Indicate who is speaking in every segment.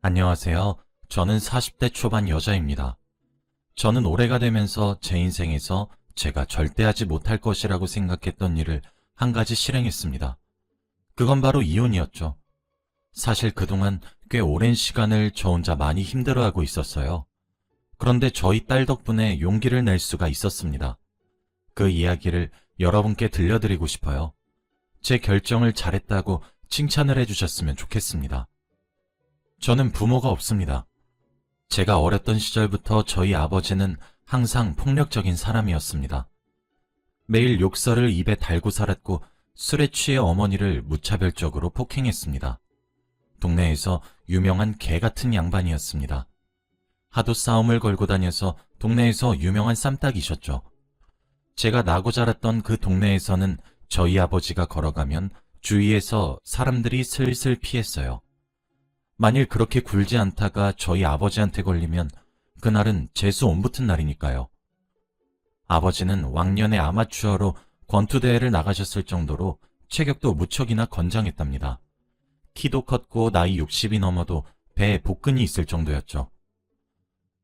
Speaker 1: 안녕하세요. 저는 40대 초반 여자입니다. 저는 올해가 되면서 제 인생에서 제가 절대 하지 못할 것이라고 생각했던 일을 한 가지 실행했습니다. 그건 바로 이혼이었죠. 사실 그동안 꽤 오랜 시간을 저 혼자 많이 힘들어하고 있었어요. 그런데 저희 딸 덕분에 용기를 낼 수가 있었습니다. 그 이야기를 여러분께 들려드리고 싶어요. 제 결정을 잘했다고 칭찬을 해주셨으면 좋겠습니다. 저는 부모가 없습니다. 제가 어렸던 시절부터 저희 아버지는 항상 폭력적인 사람이었습니다. 매일 욕설을 입에 달고 살았고 술에 취해 어머니를 무차별적으로 폭행했습니다. 동네에서 유명한 개 같은 양반이었습니다. 하도 싸움을 걸고 다녀서 동네에서 유명한 쌈딱이셨죠. 제가 나고 자랐던 그 동네에서는 저희 아버지가 걸어가면 주위에서 사람들이 슬슬 피했어요. 만일 그렇게 굴지 않다가 저희 아버지한테 걸리면 그날은 재수 온 붙은 날이니까요. 아버지는 왕년에 아마추어로 권투대회를 나가셨을 정도로 체격도 무척이나 건장했답니다. 키도 컸고 나이 60이 넘어도 배에 복근이 있을 정도였죠.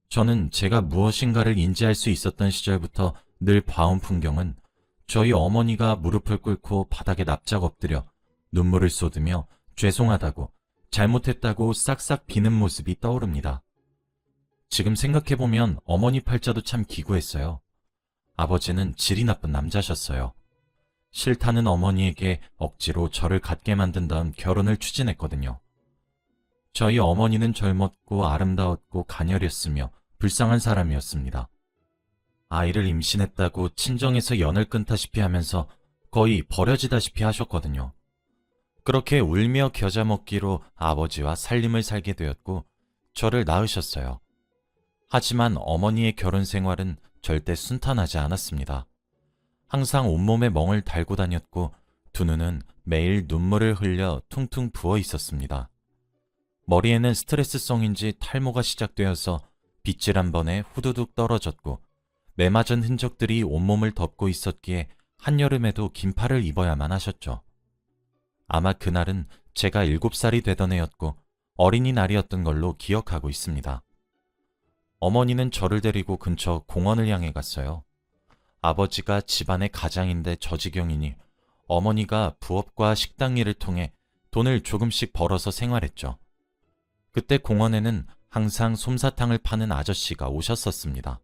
Speaker 1: 저는 제가 무엇인가를 인지할 수 있었던 시절부터 늘 봐온 풍경은 저희 어머니가 무릎을 꿇고 바닥에 납작 엎드려 눈물을 쏟으며 죄송하다고 잘못했다고 싹싹 비는 모습이 떠오릅니다. 지금 생각해보면 어머니 팔자도 참 기구했어요. 아버지는 질이 나쁜 남자셨어요. 싫다는 어머니에게 억지로 저를 갖게 만든 다음 결혼을 추진했거든요. 저희 어머니는 젊었고 아름다웠고 가녀렸으며 불쌍한 사람이었습니다. 아이를 임신했다고 친정에서 연을 끊다시피 하면서 거의 버려지다시피 하셨거든요. 그렇게 울며 겨자 먹기로 아버지와 살림을 살게 되었고 저를 낳으셨어요. 하지만 어머니의 결혼 생활은 절대 순탄하지 않았습니다. 항상 온몸에 멍을 달고 다녔고 두 눈은 매일 눈물을 흘려 퉁퉁 부어 있었습니다. 머리에는 스트레스성인지 탈모가 시작되어서 빗질 한 번에 후두둑 떨어졌고 매맞은 흔적들이 온몸을 덮고 있었기에 한여름에도 긴팔을 입어야만 하셨죠. 아마 그날은 제가 7살이 되던 해였고 어린이날이었던 걸로 기억하고 있습니다. 어머니는 저를 데리고 근처 공원을 향해 갔어요. 아버지가 집안의 가장인데 저지경이니 어머니가 부업과 식당 일을 통해 돈을 조금씩 벌어서 생활했죠. 그때 공원에는 항상 솜사탕을 파는 아저씨가 오셨었습니다.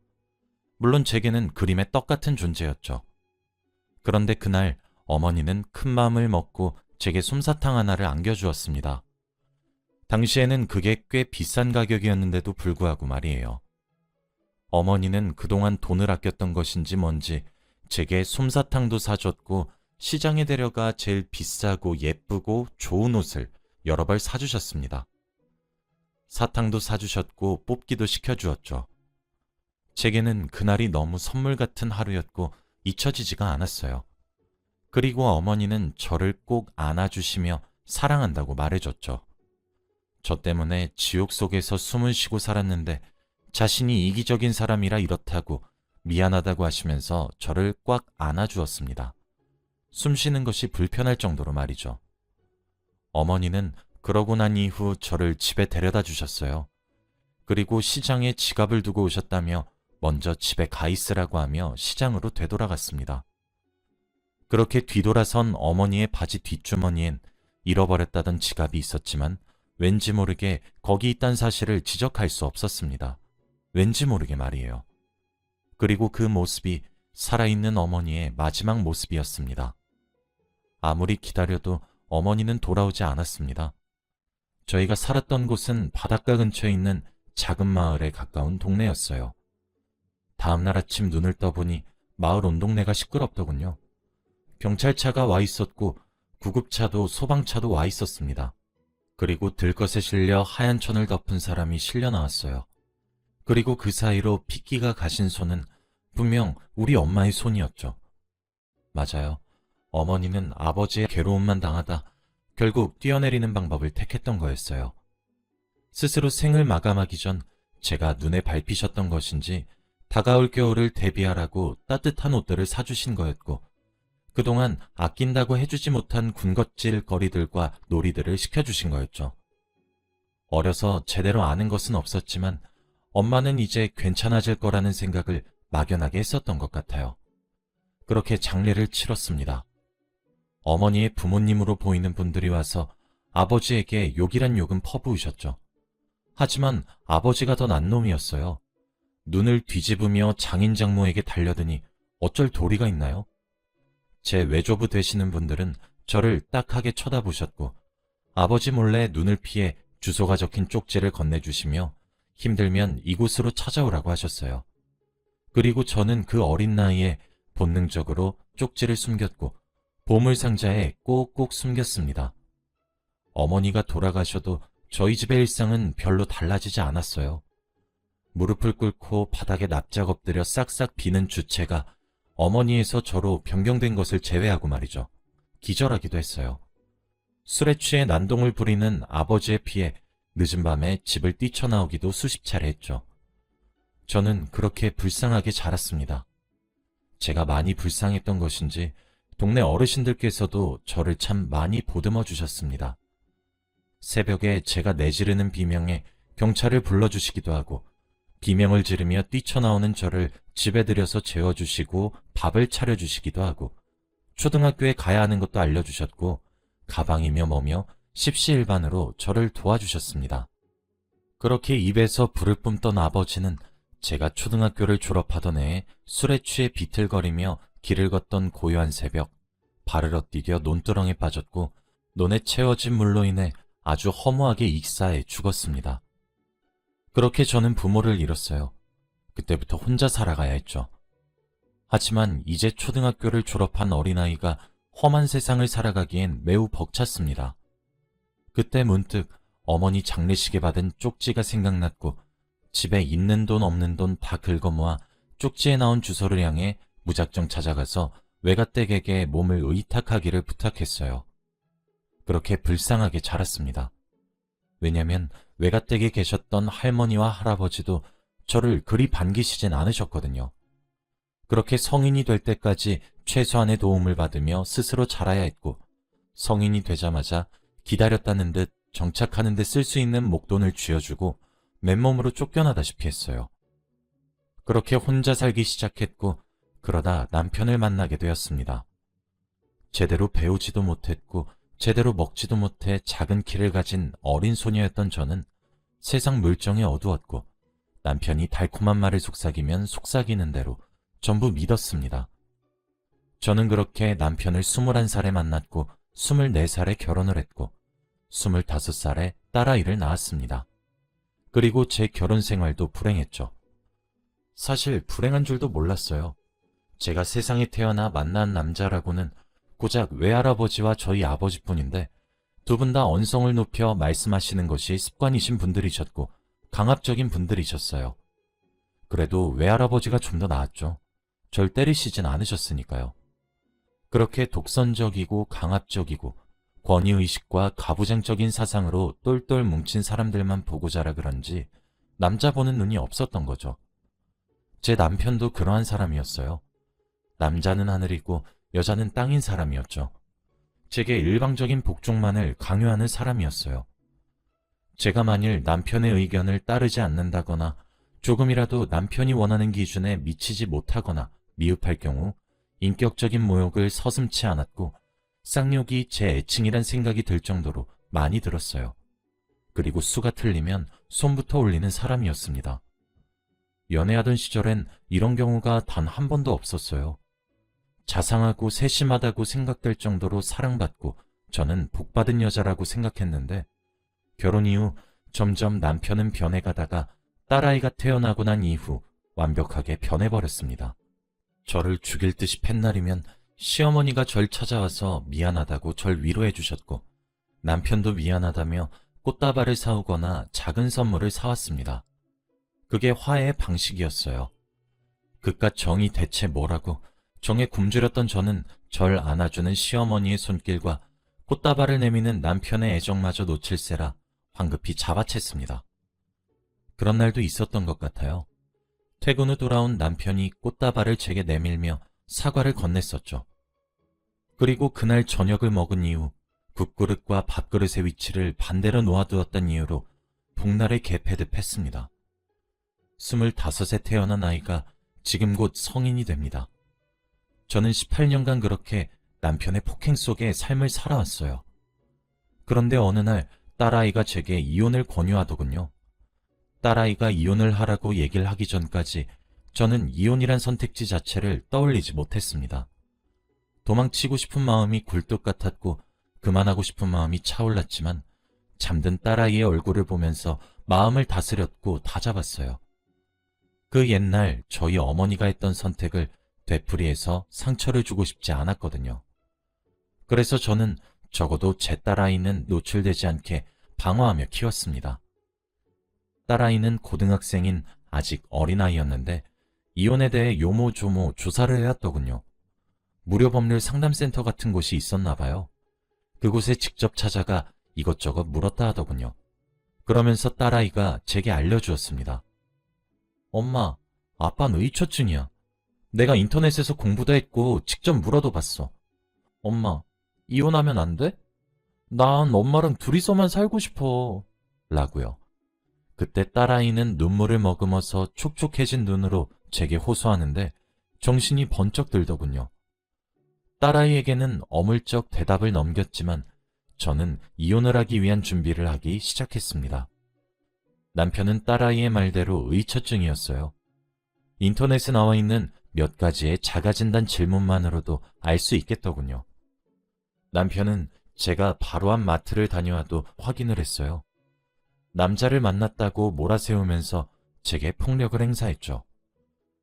Speaker 1: 물론 제게는 그림의 떡 같은 존재였죠. 그런데 그날 어머니는 큰 마음을 먹고 제게 솜사탕 하나를 안겨주었습니다. 당시에는 그게 꽤 비싼 가격이었는데도 불구하고 말이에요. 어머니는 그동안 돈을 아꼈던 것인지 뭔지 제게 솜사탕도 사줬고 시장에 데려가 제일 비싸고 예쁘고 좋은 옷을 여러 벌 사주셨습니다. 사탕도 사주셨고 뽑기도 시켜주었죠. 제게는 그날이 너무 선물 같은 하루였고 잊혀지지가 않았어요. 그리고 어머니는 저를 꼭 안아주시며 사랑한다고 말해줬죠. 저 때문에 지옥 속에서 숨을 쉬고 살았는데 자신이 이기적인 사람이라 이렇다고 미안하다고 하시면서 저를 꽉 안아주었습니다. 숨 쉬는 것이 불편할 정도로 말이죠. 어머니는 그러고 난 이후 저를 집에 데려다 주셨어요. 그리고 시장에 지갑을 두고 오셨다며 먼저 집에 가 있으라고 하며 시장으로 되돌아갔습니다. 그렇게 뒤돌아선 어머니의 바지 뒷주머니엔 잃어버렸다던 지갑이 있었지만 왠지 모르게 거기 있다는 사실을 지적할 수 없었습니다. 왠지 모르게 말이에요. 그리고 그 모습이 살아있는 어머니의 마지막 모습이었습니다. 아무리 기다려도 어머니는 돌아오지 않았습니다. 저희가 살았던 곳은 바닷가 근처에 있는 작은 마을에 가까운 동네였어요. 다음날 아침 눈을 떠보니 마을 온 동네가 시끄럽더군요. 경찰차가 와 있었고 구급차도 소방차도 와 있었습니다. 그리고 들것에 실려 하얀 천을 덮은 사람이 실려 나왔어요. 그리고 그 사이로 핏기가 가신 손은 분명 우리 엄마의 손이었죠. 맞아요. 어머니는 아버지의 괴로움만 당하다 결국 뛰어내리는 방법을 택했던 거였어요. 스스로 생을 마감하기 전 제가 눈에 밟히셨던 것인지 다가올 겨울을 대비하라고 따뜻한 옷들을 사주신 거였고 그동안 아낀다고 해주지 못한 군것질 거리들과 놀이들을 시켜주신 거였죠. 어려서 제대로 아는 것은 없었지만 엄마는 이제 괜찮아질 거라는 생각을 막연하게 했었던 것 같아요. 그렇게 장례를 치렀습니다. 어머니의 부모님으로 보이는 분들이 와서 아버지에게 욕이란 욕은 퍼부으셨죠. 하지만 아버지가 더 난 놈이었어요. 눈을 뒤집으며 장인장모에게 달려드니 어쩔 도리가 있나요? 제 외조부 되시는 분들은 저를 딱하게 쳐다보셨고 아버지 몰래 눈을 피해 주소가 적힌 쪽지를 건네주시며 힘들면 이곳으로 찾아오라고 하셨어요. 그리고 저는 그 어린 나이에 본능적으로 쪽지를 숨겼고 보물상자에 꼭꼭 숨겼습니다. 어머니가 돌아가셔도 저희 집의 일상은 별로 달라지지 않았어요. 무릎을 꿇고 바닥에 납작 엎드려 싹싹 비는 주체가 어머니에서 저로 변경된 것을 제외하고 말이죠. 기절하기도 했어요. 술에 취해 난동을 부리는 아버지에 피해 늦은 밤에 집을 뛰쳐나오기도 수십 차례 했죠. 저는 그렇게 불쌍하게 자랐습니다. 제가 많이 불쌍했던 것인지 동네 어르신들께서도 저를 참 많이 보듬어 주셨습니다. 새벽에 제가 내지르는 비명에 경찰을 불러주시기도 하고 비명을 지르며 뛰쳐나오는 저를 집에 들여서 재워주시고 밥을 차려주시기도 하고 초등학교에 가야 하는 것도 알려주셨고 가방이며 뭐며 십시일반으로 저를 도와주셨습니다. 그렇게 입에서 불을 뿜던 아버지는 제가 초등학교를 졸업하던 해에 술에 취해 비틀거리며 길을 걷던 고요한 새벽 발을 엇디뎌 논두렁에 빠졌고 논에 채워진 물로 인해 아주 허무하게 익사해 죽었습니다. 그렇게 저는 부모를 잃었어요. 그때부터 혼자 살아가야 했죠. 하지만 이제 초등학교를 졸업한 어린아이가 험한 세상을 살아가기엔 매우 벅찼습니다. 그때 문득 어머니 장례식에 받은 쪽지가 생각났고 집에 있는 돈 없는 돈 다 긁어모아 쪽지에 나온 주소를 향해 무작정 찾아가서 외가댁에게 몸을 의탁하기를 부탁했어요. 그렇게 불쌍하게 자랐습니다. 왜냐면 외가댁에 계셨던 할머니와 할아버지도 저를 그리 반기시진 않으셨거든요. 그렇게 성인이 될 때까지 최소한의 도움을 받으며 스스로 자라야 했고 성인이 되자마자 기다렸다는 듯 정착하는 데 쓸 수 있는 목돈을 쥐어주고 맨몸으로 쫓겨나다시피 했어요. 그렇게 혼자 살기 시작했고 그러다 남편을 만나게 되었습니다. 제대로 배우지도 못했고 제대로 먹지도 못해 작은 키를 가진 어린 소녀였던 저는 세상 물정에 어두웠고 남편이 달콤한 말을 속삭이면 속삭이는 대로 전부 믿었습니다. 저는 그렇게 남편을 21살에 만났고 24살에 결혼을 했고 25살에 딸아이를 낳았습니다. 그리고 제 결혼 생활도 불행했죠. 사실 불행한 줄도 몰랐어요. 제가 세상에 태어나 만난 남자라고는 고작 외할아버지와 저희 아버지뿐인데 두 분 다 언성을 높여 말씀하시는 것이 습관이신 분들이셨고 강압적인 분들이셨어요. 그래도 외할아버지가 좀 더 나았죠. 절 때리시진 않으셨으니까요. 그렇게 독선적이고 강압적이고 권위의식과 가부장적인 사상으로 똘똘 뭉친 사람들만 보고 자라 그런지 남자 보는 눈이 없었던 거죠. 제 남편도 그러한 사람이었어요. 남자는 하늘이고 여자는 땅인 사람이었죠. 제게 일방적인 복종만을 강요하는 사람이었어요. 제가 만일 남편의 의견을 따르지 않는다거나 조금이라도 남편이 원하는 기준에 미치지 못하거나 미흡할 경우 인격적인 모욕을 서슴지 않았고 쌍욕이 제 애칭이란 생각이 들 정도로 많이 들었어요. 그리고 수가 틀리면 손부터 올리는 사람이었습니다. 연애하던 시절엔 이런 경우가 단 한 번도 없었어요. 자상하고 세심하다고 생각될 정도로 사랑받고 저는 복받은 여자라고 생각했는데 결혼 이후 점점 남편은 변해가다가 딸아이가 태어나고 난 이후 완벽하게 변해버렸습니다. 저를 죽일 듯이 팻날이면 시어머니가 절 찾아와서 미안하다고 절 위로해 주셨고 남편도 미안하다며 꽃다발을 사오거나 작은 선물을 사왔습니다. 그게 화해의 방식이었어요. 그깟 정이 대체 뭐라고 정에 굶주렸던 저는 절 안아주는 시어머니의 손길과 꽃다발을 내미는 남편의 애정마저 놓칠세라 황급히 잡아챘습니다. 그런 날도 있었던 것 같아요. 퇴근 후 돌아온 남편이 꽃다발을 제게 내밀며 사과를 건넸었죠. 그리고 그날 저녁을 먹은 이후 국그릇과 밥그릇의 위치를 반대로 놓아두었던 이유로 복날에 개패듯 했습니다. 25에 태어난 아이가 지금 곧 성인이 됩니다. 저는 18년간 그렇게 남편의 폭행 속에 삶을 살아왔어요. 그런데 어느 날 딸아이가 제게 이혼을 권유하더군요. 딸아이가 이혼을 하라고 얘기를 하기 전까지 저는 이혼이란 선택지 자체를 떠올리지 못했습니다. 도망치고 싶은 마음이 굴뚝 같았고 그만하고 싶은 마음이 차올랐지만 잠든 딸아이의 얼굴을 보면서 마음을 다스렸고 다잡았어요. 그 옛날 저희 어머니가 했던 선택을 되풀이해서 상처를 주고 싶지 않았거든요. 그래서 저는 적어도 제 딸아이는 노출되지 않게 방어하며 키웠습니다. 딸아이는 고등학생인 아직 어린아이였는데 이혼에 대해 요모조모 조사를 해왔더군요. 무료 법률 상담센터 같은 곳이 있었나 봐요. 그곳에 직접 찾아가 이것저것 물었다 하더군요. 그러면서 딸아이가 제게 알려주었습니다. 엄마, 아빠는 의처증이야. 내가 인터넷에서 공부도 했고 직접 물어도 봤어. 엄마, 이혼하면 안 돼? 난 엄마랑 둘이서만 살고 싶어. 라고요. 그때 딸아이는 눈물을 머금어서 촉촉해진 눈으로 제게 호소하는데 정신이 번쩍 들더군요. 딸아이에게는 어물쩍 대답을 넘겼지만 저는 이혼을 하기 위한 준비를 하기 시작했습니다. 남편은 딸아이의 말대로 의처증이었어요. 인터넷에 나와 있는 몇 가지의 자가진단 질문만으로도 알 수 있겠더군요. 남편은 제가 바로 앞 마트를 다녀와도 확인을 했어요. 남자를 만났다고 몰아세우면서 제게 폭력을 행사했죠.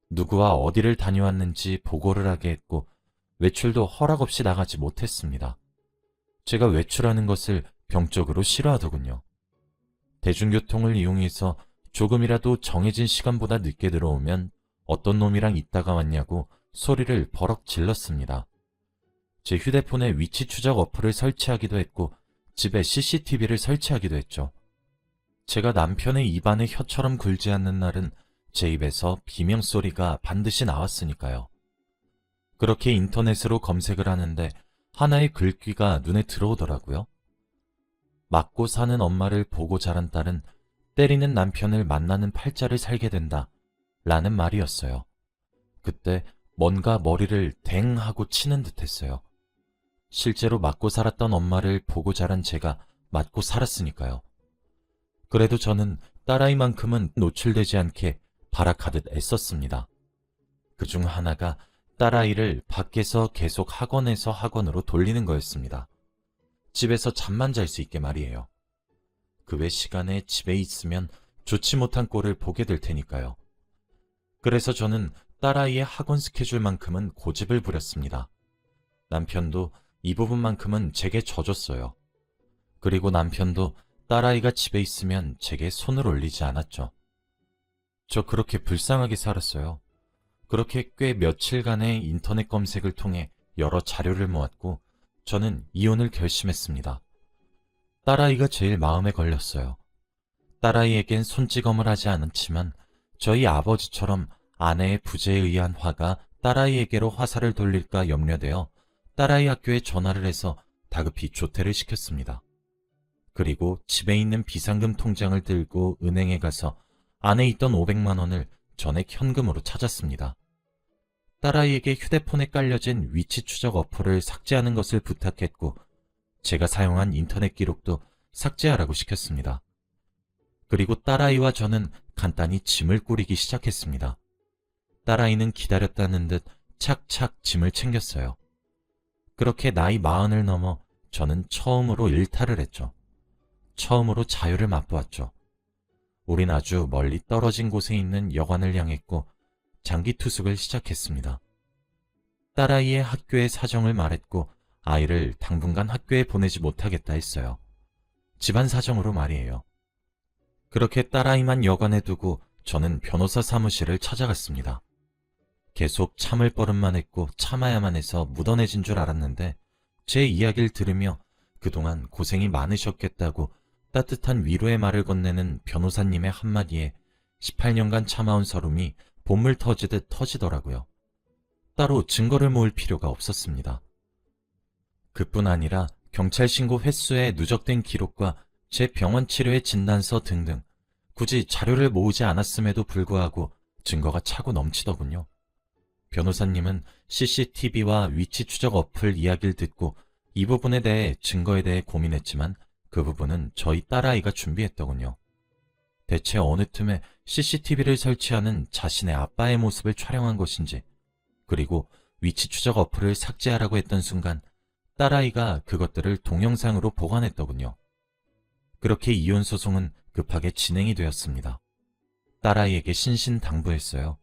Speaker 1: 누구와 어디를 다녀왔는지 보고를 하게 했고 외출도 허락 없이 나가지 못했습니다. 제가 외출하는 것을 병적으로 싫어하더군요. 대중교통을 이용해서 조금이라도 정해진 시간보다 늦게 들어오면 어떤 놈이랑 있다가 왔냐고 소리를 버럭 질렀습니다. 제 휴대폰에 위치 추적 어플을 설치하기도 했고 집에 CCTV를 설치하기도 했죠. 제가 남편의 입안에 혀처럼 굴지 않는 날은 제 입에서 비명소리가 반드시 나왔으니까요. 그렇게 인터넷으로 검색을 하는데 하나의 글귀가 눈에 들어오더라고요. 맞고 사는 엄마를 보고 자란 딸은 때리는 남편을 만나는 팔자를 살게 된다 라는 말이었어요. 그때 뭔가 머리를 댕 하고 치는 듯 했어요. 실제로 맞고 살았던 엄마를 보고 자란 제가 맞고 살았으니까요. 그래도 저는 딸아이만큼은 노출되지 않게 발악하듯 애썼습니다. 그중 하나가 딸아이를 밖에서 계속 학원에서 학원으로 돌리는 거였습니다. 집에서 잠만 잘 수 있게 말이에요. 그 외 시간에 집에 있으면 좋지 못한 꼴을 보게 될 테니까요. 그래서 저는 딸아이의 학원 스케줄만큼은 고집을 부렸습니다. 남편도 이 부분만큼은 제게 져줬어요. 그리고 남편도 딸아이가 집에 있으면 제게 손을 올리지 않았죠. 저 그렇게 불쌍하게 살았어요. 그렇게 꽤 며칠간의 인터넷 검색을 통해 여러 자료를 모았고 저는 이혼을 결심했습니다. 딸아이가 제일 마음에 걸렸어요. 딸아이에겐 손찌검을 하지 않았지만 저희 아버지처럼 아내의 부재에 의한 화가 딸아이에게로 화살을 돌릴까 염려되어 딸아이 학교에 전화를 해서 다급히 조퇴를 시켰습니다. 그리고 집에 있는 비상금 통장을 들고 은행에 가서 안에 있던 500만 원을 전액 현금으로 찾았습니다. 딸아이에게 휴대폰에 깔려진 위치 추적 어플을 삭제하는 것을 부탁했고 제가 사용한 인터넷 기록도 삭제하라고 시켰습니다. 그리고 딸아이와 저는 간단히 짐을 꾸리기 시작했습니다. 딸아이는 기다렸다는 듯 착착 짐을 챙겼어요. 그렇게 나이 40을 넘어 저는 처음으로 일탈을 했죠. 처음으로 자유를 맛보았죠. 우린 아주 멀리 떨어진 곳에 있는 여관을 향했고 장기 투숙을 시작했습니다. 딸아이의 학교의 사정을 말했고 아이를 당분간 학교에 보내지 못하겠다 했어요. 집안 사정으로 말이에요. 그렇게 딸아이만 여관에 두고 저는 변호사 사무실을 찾아갔습니다. 계속 참을 버릇만 했고 참아야만 해서 묻어내진 줄 알았는데 제 이야기를 들으며 그동안 고생이 많으셨겠다고 따뜻한 위로의 말을 건네는 변호사님의 한마디에 18년간 참아온 서름이 봇물 터지듯 터지더라고요. 따로 증거를 모을 필요가 없었습니다. 그뿐 아니라 경찰 신고 횟수의 누적된 기록과 제 병원 치료의 진단서 등등 굳이 자료를 모으지 않았음에도 불구하고 증거가 차고 넘치더군요. 변호사님은 CCTV와 위치 추적 어플 이야기를 듣고 이 부분에 대해 증거에 대해 고민했지만 그 부분은 저희 딸아이가 준비했더군요. 대체 어느 틈에 CCTV를 설치하는 자신의 아빠의 모습을 촬영한 것인지, 그리고 위치 추적 어플을 삭제하라고 했던 순간 딸아이가 그것들을 동영상으로 보관했더군요. 그렇게 이혼 소송은 급하게 진행이 되었습니다. 딸아이에게 신신당부했어요.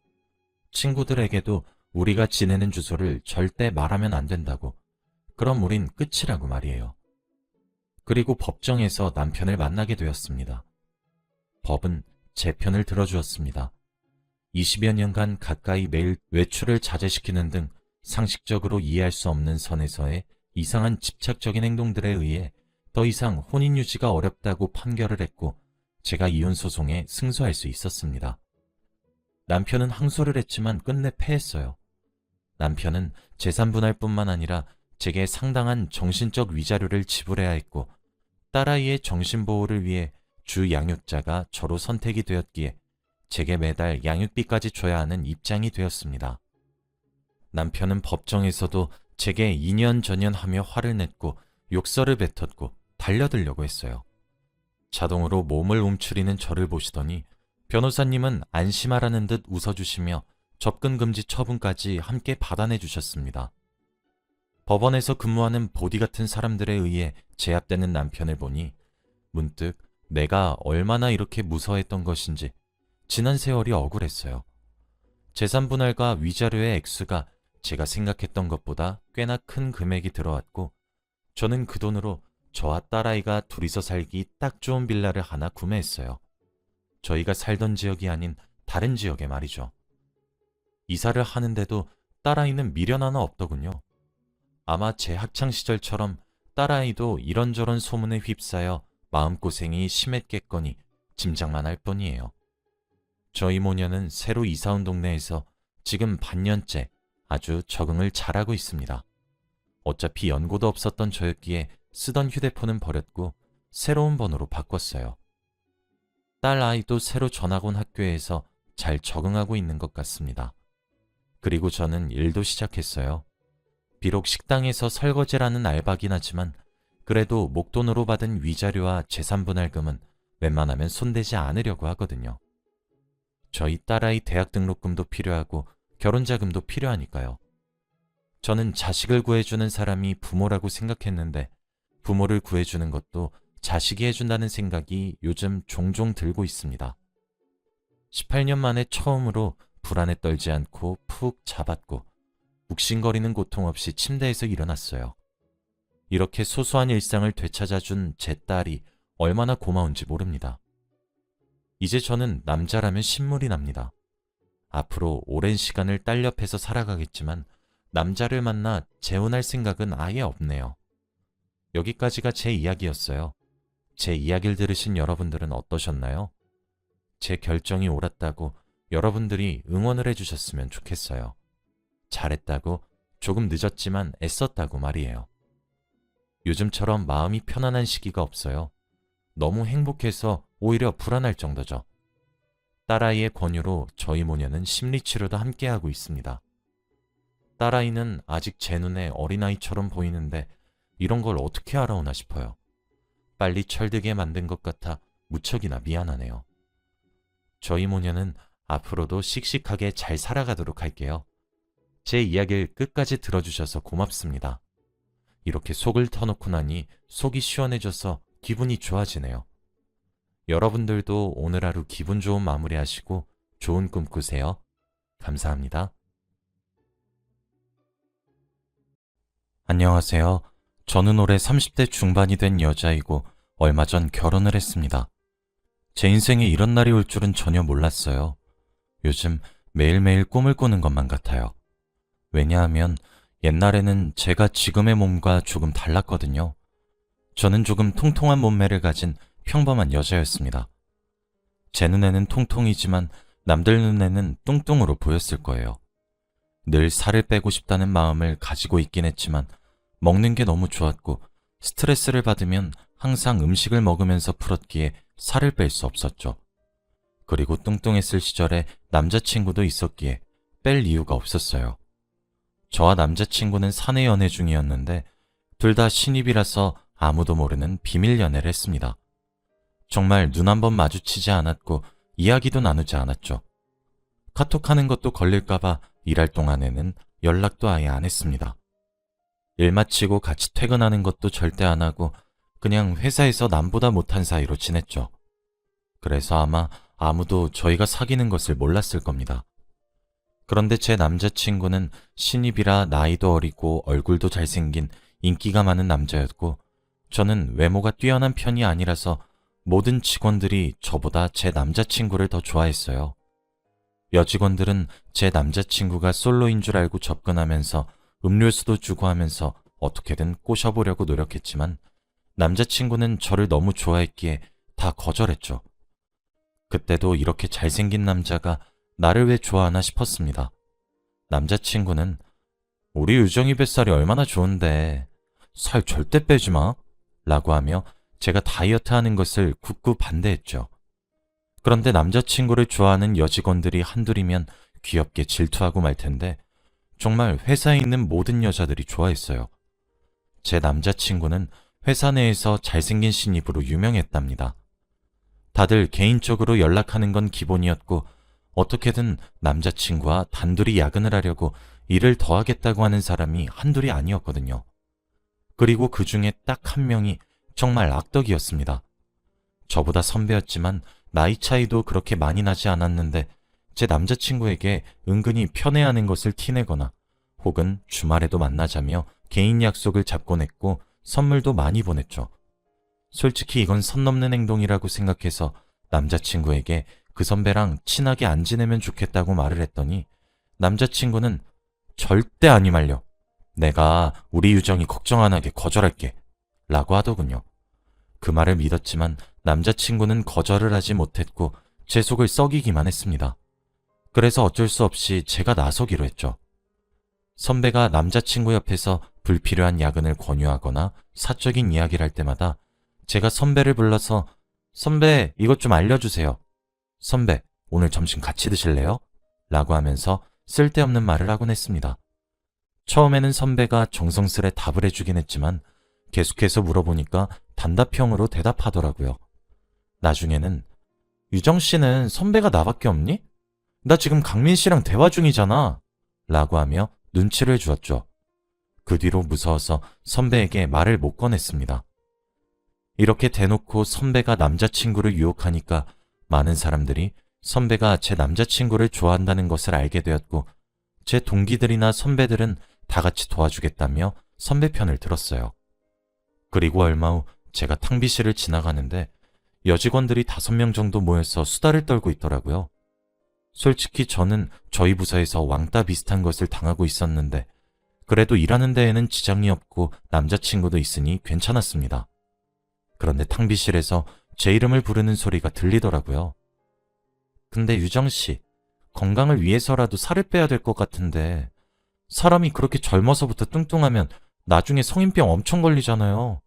Speaker 1: 친구들에게도 우리가 지내는 주소를 절대 말하면 안 된다고. 그럼 우린 끝이라고 말이에요. 그리고 법정에서 남편을 만나게 되었습니다. 법은 제 편을 들어주었습니다. 20여 년간 가까이 매일 외출을 자제시키는 등 상식적으로 이해할 수 없는 선에서의 이상한 집착적인 행동들에 의해 더 이상 혼인 유지가 어렵다고 판결을 했고 제가 이혼 소송에 승소할 수 있었습니다. 남편은 항소를 했지만 끝내 패했어요. 남편은 재산 분할뿐만 아니라 제게 상당한 정신적 위자료를 지불해야 했고 딸아이의 정신보호를 위해 주 양육자가 저로 선택이 되었기에 제게 매달 양육비까지 줘야 하는 입장이 되었습니다. 남편은 법정에서도 제게 이년저년하며 화를 냈고 욕설을 뱉었고 달려들려고 했어요. 자동으로 몸을 움츠리는 저를 보시더니 변호사님은 안심하라는 듯 웃어주시며 접근금지 처분까지 함께 받아내 주셨습니다. 법원에서 근무하는 보디 같은 사람들에 의해 제압되는 남편을 보니 문득 내가 얼마나 이렇게 무서워했던 것인지 지난 세월이 억울했어요. 재산 분할과 위자료의 액수가 제가 생각했던 것보다 꽤나 큰 금액이 들어왔고 저는 그 돈으로 저와 딸아이가 둘이서 살기 딱 좋은 빌라를 하나 구매했어요. 저희가 살던 지역이 아닌 다른 지역에 말이죠. 이사를 하는데도 딸아이는 미련 하나 없더군요. 아마 제 학창시절처럼 딸아이도 이런저런 소문에 휩싸여 마음고생이 심했겠거니 짐작만 할 뿐이에요. 저희 모녀는 새로 이사온 동네에서 지금 반년째 아주 적응을 잘하고 있습니다. 어차피 연고도 없었던 저였기에 쓰던 휴대폰은 버렸고 새로운 번호로 바꿨어요. 딸 아이도 새로 전학 온 학교에서 잘 적응하고 있는 것 같습니다. 그리고 저는 일도 시작했어요. 비록 식당에서 설거지라는 알바긴 하지만 그래도 목돈으로 받은 위자료와 재산분할금은 웬만하면 손대지 않으려고 하거든요. 저희 딸아이 대학 등록금도 필요하고 결혼자금도 필요하니까요. 저는 자식을 구해주는 사람이 부모라고 생각했는데 부모를 구해주는 것도 자식이 해준다는 생각이 요즘 종종 들고 있습니다. 18년 만에 처음으로 불안에 떨지 않고 푹 잡았고 욱신거리는 고통 없이 침대에서 일어났어요. 이렇게 소소한 일상을 되찾아준 제 딸이 얼마나 고마운지 모릅니다. 이제 저는 남자라면 신물이 납니다. 앞으로 오랜 시간을 딸 옆에서 살아가겠지만 남자를 만나 재혼할 생각은 아예 없네요. 여기까지가 제 이야기였어요. 제 이야기를 들으신 여러분들은 어떠셨나요? 제 결정이 옳았다고 여러분들이 응원을 해주셨으면 좋겠어요. 잘했다고, 조금 늦었지만 애썼다고 말이에요. 요즘처럼 마음이 편안한 시기가 없어요. 너무 행복해서 오히려 불안할 정도죠. 딸아이의 권유로 저희 모녀는 심리치료도 함께하고 있습니다. 딸아이는 아직 제 눈에 어린아이처럼 보이는데 이런 걸 어떻게 알아오나 싶어요. 빨리 철들게 만든 것 같아 무척이나 미안하네요. 저희 모녀는 앞으로도 씩씩하게 잘 살아가도록 할게요. 제 이야기를 끝까지 들어주셔서 고맙습니다. 이렇게 속을 터놓고 나니 속이 시원해져서 기분이 좋아지네요. 여러분들도 오늘 하루 기분 좋은 마무리 하시고 좋은 꿈 꾸세요. 감사합니다. 안녕하세요. 저는 올해 30대 중반이 된 여자이고 얼마 전 결혼을 했습니다. 제 인생에 이런 날이 올 줄은 전혀 몰랐어요. 요즘 매일매일 꿈을 꾸는 것만 같아요. 왜냐하면 옛날에는 제가 지금의 몸과 조금 달랐거든요. 저는 조금 통통한 몸매를 가진 평범한 여자였습니다. 제 눈에는 통통이지만 남들 눈에는 뚱뚱으로 보였을 거예요. 늘 살을 빼고 싶다는 마음을 가지고 있긴 했지만 먹는 게 너무 좋았고 스트레스를 받으면 항상 음식을 먹으면서 풀었기에 살을 뺄 수 없었죠. 그리고 뚱뚱했을 시절에 남자친구도 있었기에 뺄 이유가 없었어요. 저와 남자친구는 사내 연애 중이었는데 둘 다 신입이라서 아무도 모르는 비밀 연애를 했습니다. 정말 눈 한 번 마주치지 않았고 이야기도 나누지 않았죠. 카톡하는 것도 걸릴까봐 일할 동안에는 연락도 아예 안 했습니다. 일 마치고 같이 퇴근하는 것도 절대 안 하고 그냥 회사에서 남보다 못한 사이로 지냈죠. 그래서 아마 아무도 저희가 사귀는 것을 몰랐을 겁니다. 그런데 제 남자친구는 신입이라 나이도 어리고 얼굴도 잘생긴 인기가 많은 남자였고 저는 외모가 뛰어난 편이 아니라서 모든 직원들이 저보다 제 남자친구를 더 좋아했어요. 여직원들은 제 남자친구가 솔로인 줄 알고 접근하면서 음료수도 주고 하면서 어떻게든 꼬셔보려고 노력했지만 남자친구는 저를 너무 좋아했기에 다 거절했죠. 그때도 이렇게 잘생긴 남자가 나를 왜 좋아하나 싶었습니다. 남자친구는 우리 유정이 뱃살이 얼마나 좋은데 살 절대 빼지 마 라고 하며 제가 다이어트 하는 것을 굳고 반대했죠. 그런데 남자친구를 좋아하는 여직원들이 한둘이면 귀엽게 질투하고 말 텐데 정말 회사에 있는 모든 여자들이 좋아했어요. 제 남자친구는 회사 내에서 잘생긴 신입으로 유명했답니다. 다들 개인적으로 연락하는 건 기본이었고 어떻게든 남자친구와 단둘이 야근을 하려고 일을 더 하겠다고 하는 사람이 한둘이 아니었거든요. 그리고 그 중에 딱 한 명이 정말 악덕이었습니다. 저보다 선배였지만 나이 차이도 그렇게 많이 나지 않았는데 제 남자친구에게 은근히 편애하는 것을 티내거나 혹은 주말에도 만나자며 개인 약속을 잡곤 했고 선물도 많이 보냈죠. 솔직히 이건 선 넘는 행동이라고 생각해서 남자친구에게 그 선배랑 친하게 안 지내면 좋겠다고 말을 했더니 남자친구는 절대 안 임할려. 내가 우리 유정이 걱정 안 하게 거절할게. 라고 하더군요. 그 말을 믿었지만 남자친구는 거절을 하지 못했고 제 속을 썩이기만 했습니다. 그래서 어쩔 수 없이 제가 나서기로 했죠. 선배가 남자친구 옆에서 불필요한 야근을 권유하거나 사적인 이야기를 할 때마다 제가 선배를 불러서 선배 이것 좀 알려주세요. 선배 오늘 점심 같이 드실래요? 라고 하면서 쓸데없는 말을 하곤 했습니다. 처음에는 선배가 정성스레 답을 해주긴 했지만 계속해서 물어보니까 단답형으로 대답하더라고요. 나중에는 유정 씨는 선배가 나밖에 없니? 나 지금 강민 씨랑 대화 중이잖아. 라고 하며 눈치를 주었죠. 그 뒤로 무서워서 선배에게 말을 못 꺼냈습니다. 이렇게 대놓고 선배가 남자친구를 유혹하니까 많은 사람들이 선배가 제 남자친구를 좋아한다는 것을 알게 되었고 제 동기들이나 선배들은 다 같이 도와주겠다며 선배 편을 들었어요. 그리고 얼마 후 제가 탕비실을 지나가는데 여직원들이 5명 정도 모여서 수다를 떨고 있더라고요. 솔직히 저는 저희 부서에서 왕따 비슷한 것을 당하고 있었는데 그래도 일하는 데에는 지장이 없고 남자친구도 있으니 괜찮았습니다. 그런데 탕비실에서 제 이름을 부르는 소리가 들리더라고요. 근데 유정씨, 건강을 위해서라도 살을 빼야 될 것 같은데 사람이 그렇게 젊어서부터 뚱뚱하면 나중에 성인병 엄청 걸리잖아요.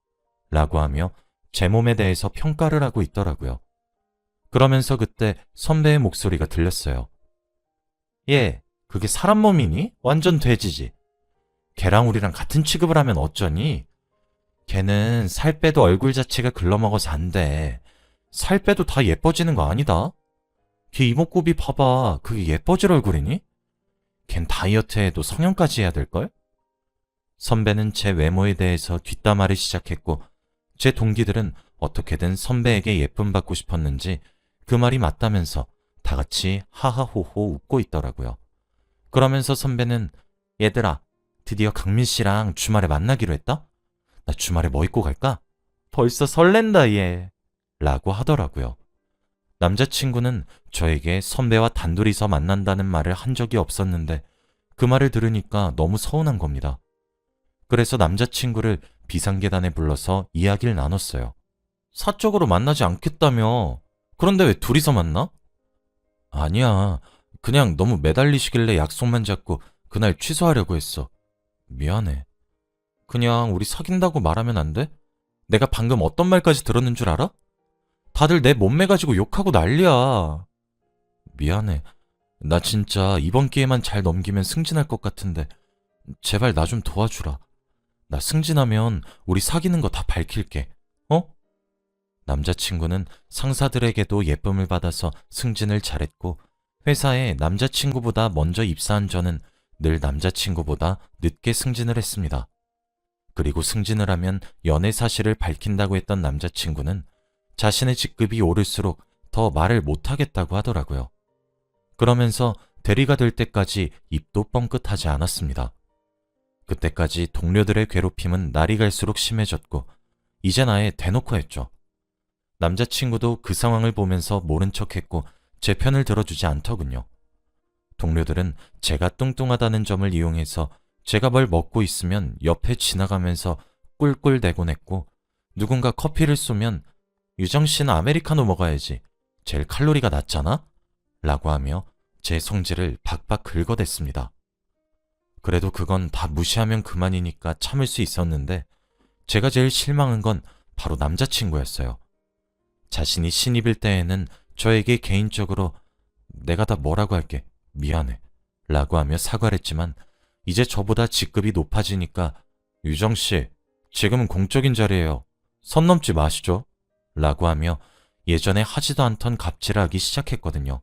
Speaker 1: 라고 하며 제 몸에 대해서 평가를 하고 있더라고요. 그러면서 그때 선배의 목소리가 들렸어요. 얘, 그게 사람 몸이니? 완전 돼지지. 걔랑 우리랑 같은 취급을 하면 어쩌니? 걔는 살 빼도 얼굴 자체가 글러먹어서 안 돼. 살 빼도 다 예뻐지는 거 아니다. 걔 이목구비 봐봐. 그게 예뻐질 얼굴이니? 걘 다이어트해도 성형까지 해야 될걸? 선배는 제 외모에 대해서 뒷담화를 시작했고 제 동기들은 어떻게든 선배에게 예쁨 받고 싶었는지 그 말이 맞다면서 다 같이 하하호호 웃고 있더라고요. 그러면서 선배는 얘들아, 드디어 강민 씨랑 주말에 만나기로 했다? 나 주말에 뭐 입고 갈까? 벌써 설렌다 얘. 라고 하더라고요. 남자친구는 저에게 선배와 단둘이서 만난다는 말을 한 적이 없었는데 그 말을 들으니까 너무 서운한 겁니다. 그래서 남자친구를 비상계단에 불러서 이야기를 나눴어요. 사적으로 만나지 않겠다며. 그런데 왜 둘이서 만나? 아니야. 그냥 너무 매달리시길래 약속만 잡고 그날 취소하려고 했어. 미안해. 그냥 우리 사귄다고 말하면 안 돼? 내가 방금 어떤 말까지 들었는 줄 알아? 다들 내 몸매 가지고 욕하고 난리야. 미안해. 나 진짜 이번 기회만 잘 넘기면 승진할 것 같은데 제발 나 좀 도와주라. 나 승진하면 우리 사귀는 거 다 밝힐게. 어? 남자친구는 상사들에게도 예쁨을 받아서 승진을 잘했고 회사에 남자친구보다 먼저 입사한 저는 늘 남자친구보다 늦게 승진을 했습니다. 그리고 승진을 하면 연애 사실을 밝힌다고 했던 남자친구는 자신의 직급이 오를수록 더 말을 못하겠다고 하더라고요. 그러면서 대리가 될 때까지 입도 뻥끗하지 않았습니다. 그때까지 동료들의 괴롭힘은 날이 갈수록 심해졌고 이젠 아예 대놓고 했죠. 남자친구도 그 상황을 보면서 모른 척했고 제 편을 들어주지 않더군요. 동료들은 제가 뚱뚱하다는 점을 이용해서 제가 뭘 먹고 있으면 옆에 지나가면서 꿀꿀대곤 했고 누군가 커피를 쏘면 유정 씨는 아메리카노 먹어야지. 제일 칼로리가 낮잖아? 라고 하며 제 성질을 박박 긁어댔습니다. 그래도 그건 다 무시하면 그만이니까 참을 수 있었는데 제가 제일 실망한 건 바로 남자친구였어요. 자신이 신입일 때에는 저에게 개인적으로 내가 다 뭐라고 할게. 미안해. 라고 하며 사과를 했지만 이제 저보다 직급이 높아지니까 유정씨, 지금은 공적인 자리예요. 선 넘지 마시죠. 라고 하며 예전에 하지도 않던 갑질을 하기 시작했거든요.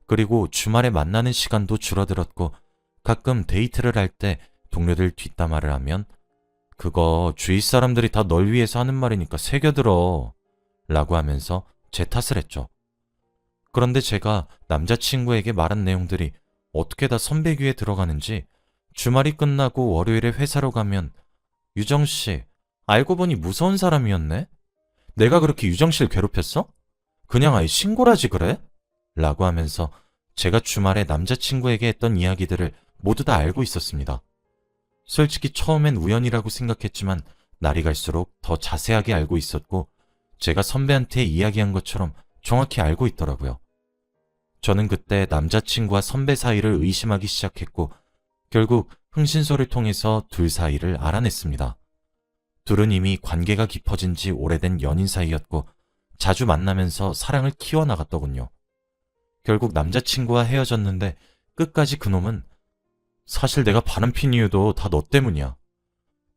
Speaker 1: 그리고 주말에 만나는 시간도 줄어들었고 가끔 데이트를 할 때 동료들 뒷담화를 하면 그거 주위 사람들이 다 널 위해서 하는 말이니까 새겨들어. 라고 하면서 제 탓을 했죠. 그런데 제가 남자친구에게 말한 내용들이 어떻게 다 선배 귀에 들어가는지 주말이 끝나고 월요일에 회사로 가면 유정씨, 알고 보니 무서운 사람이었네? 내가 그렇게 유정씨를 괴롭혔어? 그냥 아예 신고를 하지 그래? 라고 하면서 제가 주말에 남자친구에게 했던 이야기들을 모두 다 알고 있었습니다. 솔직히 처음엔 우연이라고 생각했지만 날이 갈수록 더 자세하게 알고 있었고 제가 선배한테 이야기한 것처럼 정확히 알고 있더라고요. 저는 그때 남자친구와 선배 사이를 의심하기 시작했고 결국 흥신소를 통해서 둘 사이를 알아냈습니다. 둘은 이미 관계가 깊어진 지 오래된 연인 사이였고 자주 만나면서 사랑을 키워나갔더군요. 결국 남자친구와 헤어졌는데 끝까지 그놈은 사실 내가 바람핀 이유도 다 너 때문이야.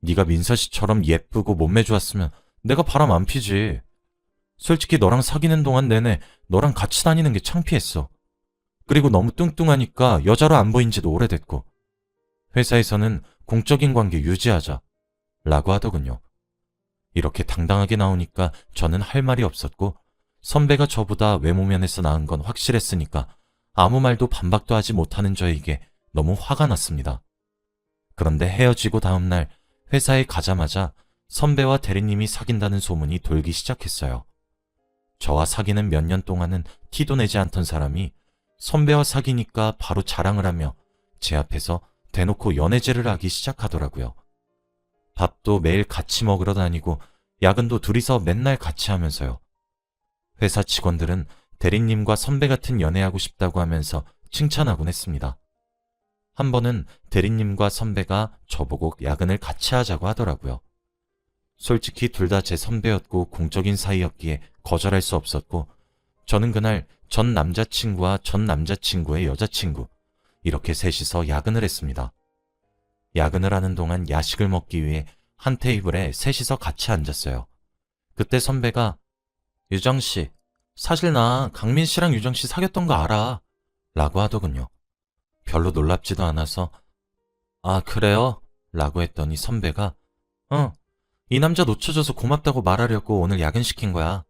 Speaker 1: 네가 민서씨처럼 예쁘고 몸매 좋았으면 내가 바람 안 피지. 솔직히 너랑 사귀는 동안 내내 너랑 같이 다니는 게 창피했어. 그리고 너무 뚱뚱하니까 여자로 안 보인 지도 오래됐고 회사에서는 공적인 관계 유지하자 라고 하더군요. 이렇게 당당하게 나오니까 저는 할 말이 없었고 선배가 저보다 외모 면에서 나은 건 확실했으니까 아무 말도 반박도 하지 못하는 저에게 너무 화가 났습니다. 그런데 헤어지고 다음 날 회사에 가자마자 선배와 대리님이 사귄다는 소문이 돌기 시작했어요. 저와 사귀는 몇 년 동안은 티도 내지 않던 사람이 선배와 사귀니까 바로 자랑을 하며 제 앞에서 대놓고 연애제를 하기 시작하더라고요. 밥도 매일 같이 먹으러 다니고 야근도 둘이서 맨날 같이 하면서요. 회사 직원들은 대리님과 선배 같은 연애하고 싶다고 하면서 칭찬하곤 했습니다. 한 번은 대리님과 선배가 저보고 야근을 같이 하자고 하더라고요. 솔직히 둘 다 제 선배였고 공적인 사이였기에 거절할 수 없었고 저는 그날 전 남자친구와 전 남자친구의 여자친구 이렇게 셋이서 야근을 했습니다. 야근을 하는 동안 야식을 먹기 위해 한 테이블에 셋이서 같이 앉았어요. 그때 선배가 유정씨, 사실 나 강민씨랑 유정씨 사귀었던 거 알아 라고 하더군요. 별로 놀랍지도 않아서 아 그래요? 라고 했더니 선배가 이 남자 놓쳐줘서 고맙다고 말하려고 오늘 야근시킨 거야.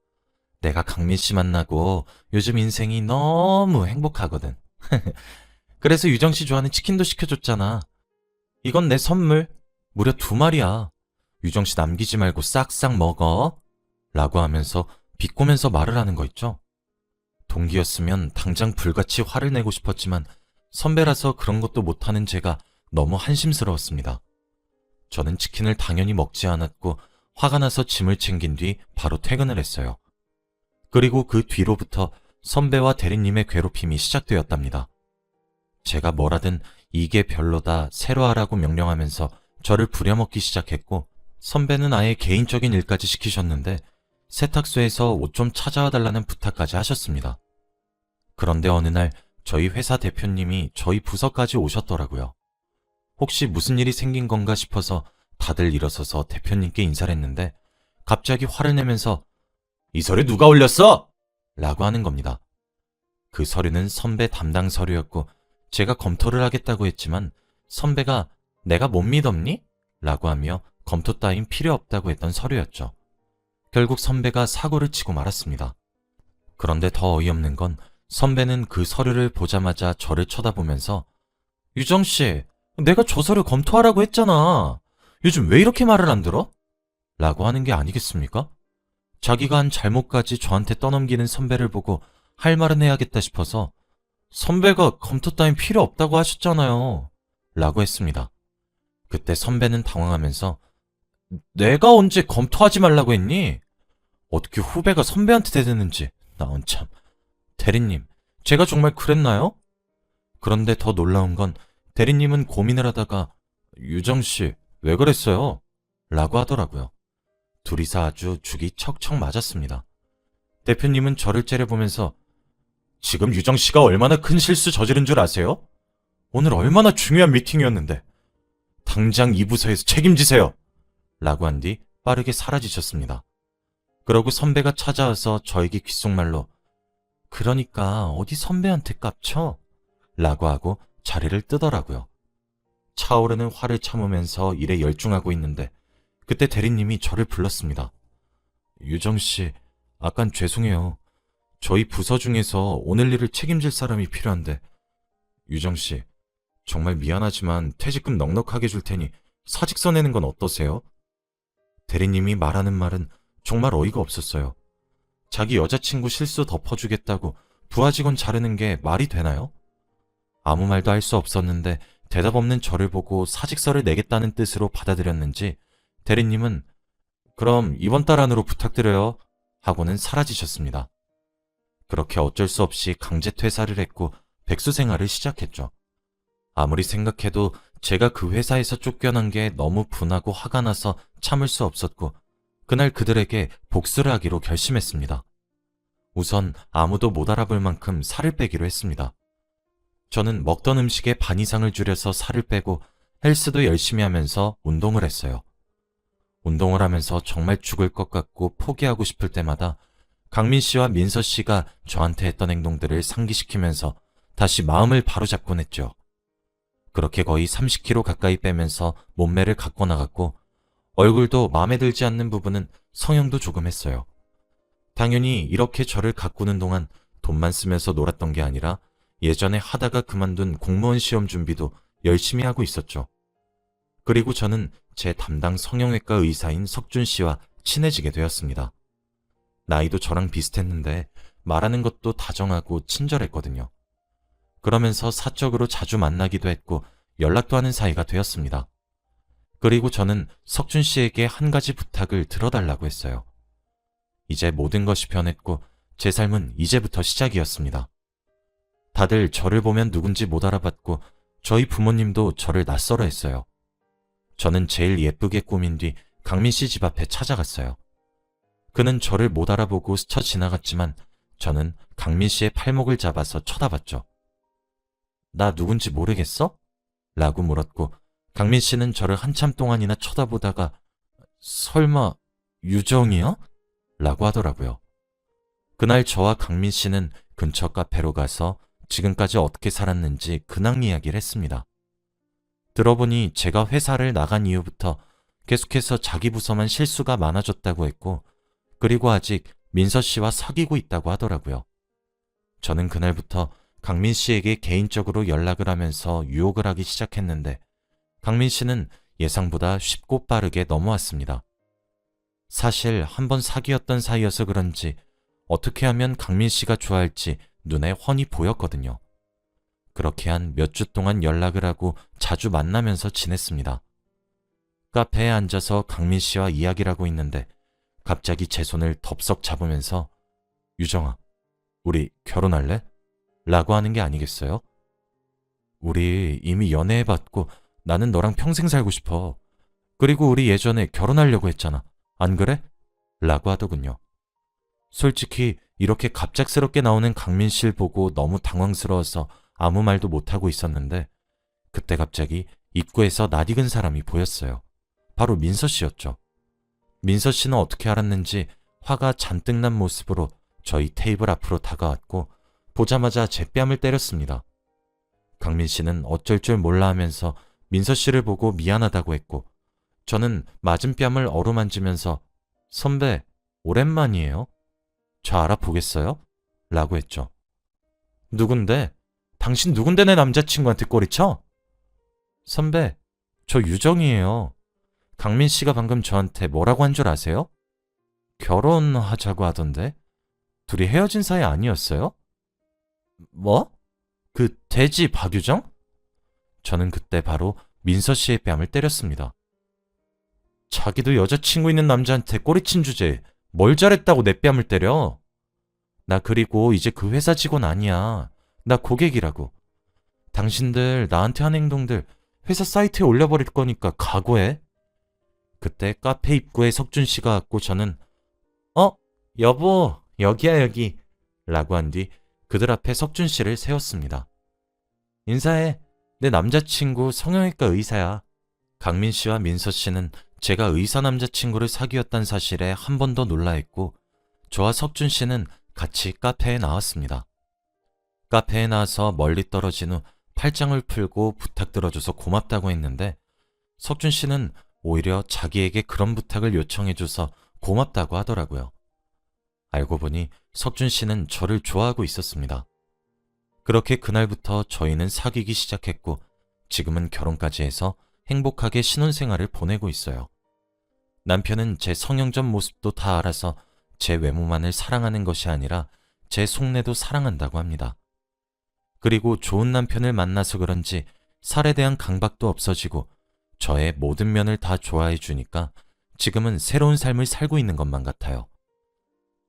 Speaker 1: 내가 강민씨 만나고 요즘 인생이 너무 행복하거든. 그래서 유정씨 좋아하는 치킨도 시켜줬잖아. 이건 내 선물. 무려 2마리야. 유정씨 남기지 말고 싹싹 먹어. 라고 하면서 비꼬면서 말을 하는 거 있죠. 동기였으면 당장 불같이 화를 내고 싶었지만 선배라서 그런 것도 못하는 제가 너무 한심스러웠습니다. 저는 치킨을 당연히 먹지 않았고 화가 나서 짐을 챙긴 뒤 바로 퇴근을 했어요. 그리고 그 뒤로부터 선배와 대리님의 괴롭힘이 시작되었답니다. 제가 뭐라든 이게 별로다, 새로 하라고 명령하면서 저를 부려먹기 시작했고 선배는 아예 개인적인 일까지 시키셨는데 세탁소에서 옷 좀 찾아와 달라는 부탁까지 하셨습니다. 그런데 어느 날 저희 회사 대표님이 저희 부서까지 오셨더라고요. 혹시 무슨 일이 생긴 건가 싶어서 다들 일어서서 대표님께 인사를 했는데 갑자기 화를 내면서 이 서류 누가 올렸어? 라고 하는 겁니다. 그 서류는 선배 담당 서류였고 제가 검토를 하겠다고 했지만 선배가 내가 못 믿었니? 라고 하며 검토 따윈 필요 없다고 했던 서류였죠. 결국 선배가 사고를 치고 말았습니다. 그런데 더 어이없는 건 선배는 그 서류를 보자마자 저를 쳐다보면서 유정씨, 내가 저 서류 검토하라고 했잖아. 요즘 왜 이렇게 말을 안 들어? 라고 하는 게 아니겠습니까? 자기가 한 잘못까지 저한테 떠넘기는 선배를 보고 할 말은 해야겠다 싶어서 선배가 검토 따윈 필요 없다고 하셨잖아요. 라고 했습니다. 그때 선배는 당황하면서 내가 언제 검토하지 말라고 했니? 어떻게 후배가 선배한테 대드는지 나온 참. 대리님, 제가 정말 그랬나요? 그런데 더 놀라운 건 대리님은 고민을 하다가 유정씨, 왜 그랬어요? 라고 하더라고요. 둘이서 아주 죽이 척척 맞았습니다. 대표님은 저를 째려보면서 지금 유정씨가 얼마나 큰 실수 저지른 줄 아세요? 오늘 얼마나 중요한 미팅이었는데 당장 이 부서에서 책임지세요! 라고 한 뒤 빠르게 사라지셨습니다. 그러고 선배가 찾아와서 저에게 귓속말로 그러니까 어디 선배한테 깝쳐? 라고 하고 자리를 뜨더라고요. 차오르는 화를 참으면서 일에 열중하고 있는데 그때 대리님이 저를 불렀습니다. 유정씨, 아깐 죄송해요. 저희 부서 중에서 오늘 일을 책임질 사람이 필요한데 유정씨, 정말 미안하지만 퇴직금 넉넉하게 줄 테니 사직서 내는 건 어떠세요? 대리님이 말하는 말은 정말 어이가 없었어요. 자기 여자친구 실수 덮어주겠다고 부하 직원 자르는 게 말이 되나요? 아무 말도 할 수 없었는데 대답 없는 저를 보고 사직서를 내겠다는 뜻으로 받아들였는지 대리님은 그럼 이번 달 안으로 부탁드려요 하고는 사라지셨습니다. 그렇게 어쩔 수 없이 강제 퇴사를 했고 백수 생활을 시작했죠. 아무리 생각해도 제가 그 회사에서 쫓겨난 게 너무 분하고 화가 나서 참을 수 없었고 그날 그들에게 복수를 하기로 결심했습니다. 우선 아무도 못 알아볼 만큼 살을 빼기로 했습니다. 저는 먹던 음식의 반 이상을 줄여서 살을 빼고 헬스도 열심히 하면서 운동을 했어요. 운동을 하면서 정말 죽을 것 같고 포기하고 싶을 때마다 강민 씨와 민서 씨가 저한테 했던 행동들을 상기시키면서 다시 마음을 바로잡곤 했죠. 그렇게 거의 30kg 가까이 빼면서 몸매를 갖고 나갔고 얼굴도 마음에 들지 않는 부분은 성형도 조금 했어요. 당연히 이렇게 저를 가꾸는 동안 돈만 쓰면서 놀았던 게 아니라 예전에 하다가 그만둔 공무원 시험 준비도 열심히 하고 있었죠. 그리고 저는 제 담당 성형외과 의사인 석준 씨와 친해지게 되었습니다. 나이도 저랑 비슷했는데 말하는 것도 다정하고 친절했거든요. 그러면서 사적으로 자주 만나기도 했고 연락도 하는 사이가 되었습니다. 그리고 저는 석준 씨에게 한 가지 부탁을 들어달라고 했어요. 이제 모든 것이 변했고 제 삶은 이제부터 시작이었습니다. 다들 저를 보면 누군지 못 알아봤고 저희 부모님도 저를 낯설어 했어요. 저는 제일 예쁘게 꾸민 뒤 강민 씨 집 앞에 찾아갔어요. 그는 저를 못 알아보고 스쳐 지나갔지만 저는 강민 씨의 팔목을 잡아서 쳐다봤죠. 나 누군지 모르겠어? 라고 물었고 강민 씨는 저를 한참 동안이나 쳐다보다가 설마 유정이야? 라고 하더라고요. 그날 저와 강민 씨는 근처 카페로 가서 지금까지 어떻게 살았는지 근황 이야기를 했습니다. 들어보니 제가 회사를 나간 이후부터 계속해서 자기 부서만 실수가 많아졌다고 했고 그리고 아직 민서 씨와 사귀고 있다고 하더라고요. 저는 그날부터 강민 씨에게 개인적으로 연락을 하면서 유혹을 하기 시작했는데 강민 씨는 예상보다 쉽고 빠르게 넘어왔습니다. 사실 한번 사귀었던 사이여서 그런지 어떻게 하면 강민 씨가 좋아할지 눈에 훤히 보였거든요. 그렇게 한 몇 주 동안 연락을 하고 자주 만나면서 지냈습니다. 카페에 앉아서 강민 씨와 이야기를 하고 있는데 갑자기 제 손을 덥석 잡으면서 유정아, 우리 결혼할래? 라고 하는 게 아니겠어요? 우리 이미 연애해봤고 나는 너랑 평생 살고 싶어. 그리고 우리 예전에 결혼하려고 했잖아. 안 그래? 라고 하더군요. 솔직히 이렇게 갑작스럽게 나오는 강민 씨를 보고 너무 당황스러워서 아무 말도 못하고 있었는데 그때 갑자기 입구에서 낯익은 사람이 보였어요. 바로 민서 씨였죠. 민서 씨는 어떻게 알았는지 화가 잔뜩 난 모습으로 저희 테이블 앞으로 다가왔고 보자마자 제 뺨을 때렸습니다. 강민 씨는 어쩔 줄 몰라 하면서 민서 씨를 보고 미안하다고 했고 저는 맞은 뺨을 어루만지면서 선배, 오랜만이에요. 저 알아보겠어요? 라고 했죠. 누군데? 당신 누군데 내 남자친구한테 꼬리쳐? 선배, 저 유정이에요. 강민 씨가 방금 저한테 뭐라고 한 줄 아세요? 결혼하자고 하던데? 둘이 헤어진 사이 아니었어요? 뭐? 그 돼지 박유정? 저는 그때 바로 민서 씨의 뺨을 때렸습니다. 자기도 여자친구 있는 남자한테 꼬리친 주제에 뭘 잘했다고 내 뺨을 때려? 나 그리고 이제 그 회사 직원 아니야. 나 고객이라고. 당신들 나한테 한 행동들 회사 사이트에 올려버릴 거니까 각오해. 그때 카페 입구에 석준 씨가 왔고 저는 여보 여기야 여기 라고 한 뒤 그들 앞에 석준 씨를 세웠습니다. 인사해. 내 남자친구 성형외과 의사야. 강민 씨와 민서 씨는 제가 의사 남자친구를 사귀었다는 사실에 한 번 더 놀라했고 저와 석준 씨는 같이 카페에 나왔습니다. 카페에 나와서 멀리 떨어진 후 팔짱을 풀고 부탁 들어줘서 고맙다고 했는데 석준 씨는 오히려 자기에게 그런 부탁을 요청해줘서 고맙다고 하더라고요. 알고 보니 석준 씨는 저를 좋아하고 있었습니다. 그렇게 그날부터 저희는 사귀기 시작했고 지금은 결혼까지 해서 행복하게 신혼생활을 보내고 있어요. 남편은 제 성형전 모습도 다 알아서 제 외모만을 사랑하는 것이 아니라 제 속내도 사랑한다고 합니다. 그리고 좋은 남편을 만나서 그런지 살에 대한 강박도 없어지고 저의 모든 면을 다 좋아해 주니까 지금은 새로운 삶을 살고 있는 것만 같아요.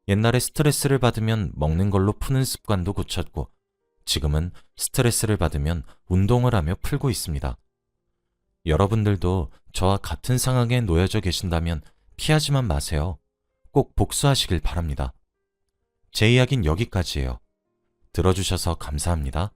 Speaker 1: 옛날에 스트레스를 받으면 먹는 걸로 푸는 습관도 고쳤고 지금은 스트레스를 받으면 운동을 하며 풀고 있습니다. 여러분들도 저와 같은 상황에 놓여져 계신다면 피하지만 마세요. 꼭 복수하시길 바랍니다. 제 이야기는 여기까지예요. 들어주셔서 감사합니다.